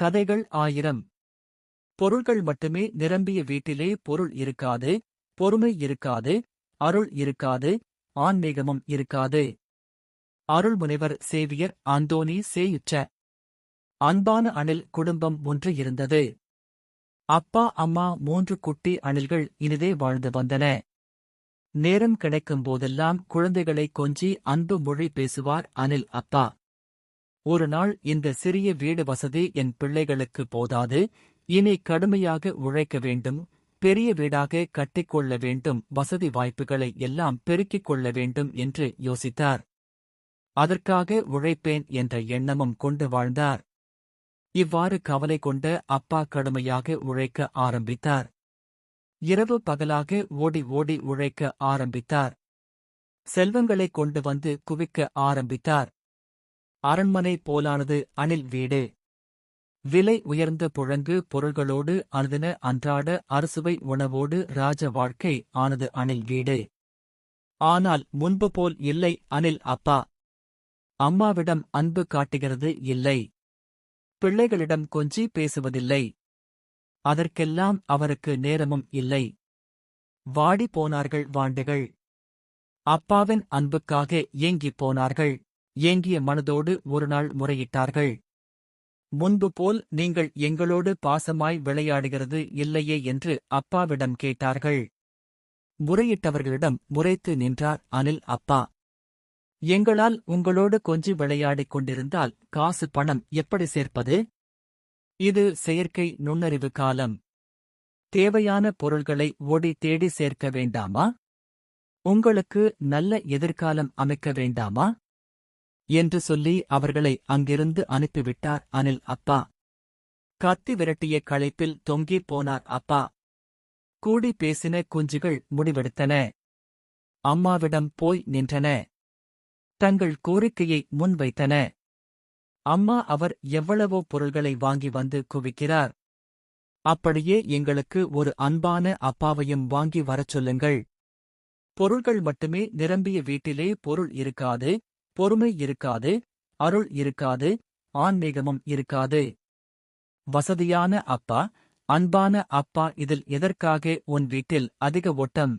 கதைகள் 1000. பொருள்கள் மட்டுமே நிரம்பிய வீட்டிலே பொருள் இருக்காது, பொறுமை இருக்காது, அருள் இருக்காது, ஆன்மீகமும் இருக்காது. அருள்முனைவர் சேவியர் அந்தோனி சேயுற்ற. அன்பான அணில் குடும்பம் ஒன்று இருந்தது. அப்பா அம்மா 3 குட்டி அணில்கள் இனிதே வாழ்ந்து வந்தன. நேரம் கிடைக்கும் போதெல்லாம் குழந்தைகளை கொஞ்சி அன்பு மொழி பேசுவார் அணில் அப்பா. ஒரு நாள், இந்த சிறிய வீடு வசதி என் பிள்ளைகளுக்கு போதாது, இனி கடுமையாக உழைக்க வேண்டும், பெரிய வீடாக கட்டிக்கொள்ள வேண்டும், வசதி வாய்ப்புகளை எல்லாம் பெருக்கிக் கொள்ள வேண்டும் என்று யோசித்தார். அதற்காக உழைப்பேன் என்ற எண்ணமும் கொண்டு வாழ்ந்தார். இவ்வாறு கவலை கொண்ட அப்பா கடுமையாக உழைக்க ஆரம்பித்தார். இரவு பகலாக ஓடி ஓடி உழைக்க ஆரம்பித்தார். செல்வங்களை கொண்டு வந்து குவிக்க ஆரம்பித்தார். அரண்மனை போலானது அணில் வீடு. விலை உயர்ந்த புழங்கு பொருள்களோடு அனுதின அன்றாட அறுசுவை உணவோடு ராஜ வாழ்க்கை ஆனது அணில் வீடு. ஆனால் முன்பு போல் இல்லை அணில் அப்பா. அம்மாவிடம் அன்பு காட்டுகிறது இல்லை. பிள்ளைகளிடம் கொஞ்சி பேசுவதில்லை. அதற்கெல்லாம் அவருக்கு நேரமும் இல்லை. வாடி போனார்கள் வாண்டுகள். அப்பாவின் அன்புக்காக ஏங்கிப் போனார்கள். ஏங்கிய மனதோடு ஒருநாள் முறையிட்டார்கள். முன்பு போல் நீங்கள் எங்களோடு பாசமாய் விளையாடுகிறது இல்லையே என்று அப்பாவிடம் கேட்டார்கள். முறையிட்டவர்களிடம் முறைத்து நின்றார் அணில் அப்பா. எங்களால் உங்களோடு கொஞ்சி விளையாடிக் கொண்டிருந்தால் காசு பணம் எப்படி சேர்ப்பது? இது செயற்கை நுண்ணறிவு காலம். தேவையான பொருள்களை ஓடி தேடி சேர்க்க வேண்டாமா? உங்களுக்கு நல்ல எதிர்காலம் அமைக்க வேண்டாமா? என்று சொல்லி அவர்களை அங்கிருந்து அனுப்பிவிட்டார் அணில் அப்பா. கத்தி விரட்டிய களைப்பில் தொங்கிப் போனார் அப்பா. கூடி பேசின குஞ்சுகள் முடிவெடுத்தன. அம்மாவிடம் போய் நின்றன. தங்கள் கோரிக்கையை முன்வைத்தன. அம்மா, அவர் எவ்வளவோ பொருள்களை வாங்கி வந்து குவிக்கிறார். அப்படியே எங்களுக்கு ஒரு அன்பான அப்பாவையும் வாங்கி வரச் சொல்லுங்கள். பொருள்கள் மட்டுமே நிரம்பிய வீட்டிலே பொருள் இருக்காது, பொறுமை இருக்காது, அருள் இருக்காது, ஆன்மீகமும் இருக்காது. வசதியான அப்பா, அன்பான அப்பா, இதில் எதற்காக உன் வீட்டில் அதிக ஓட்டம்?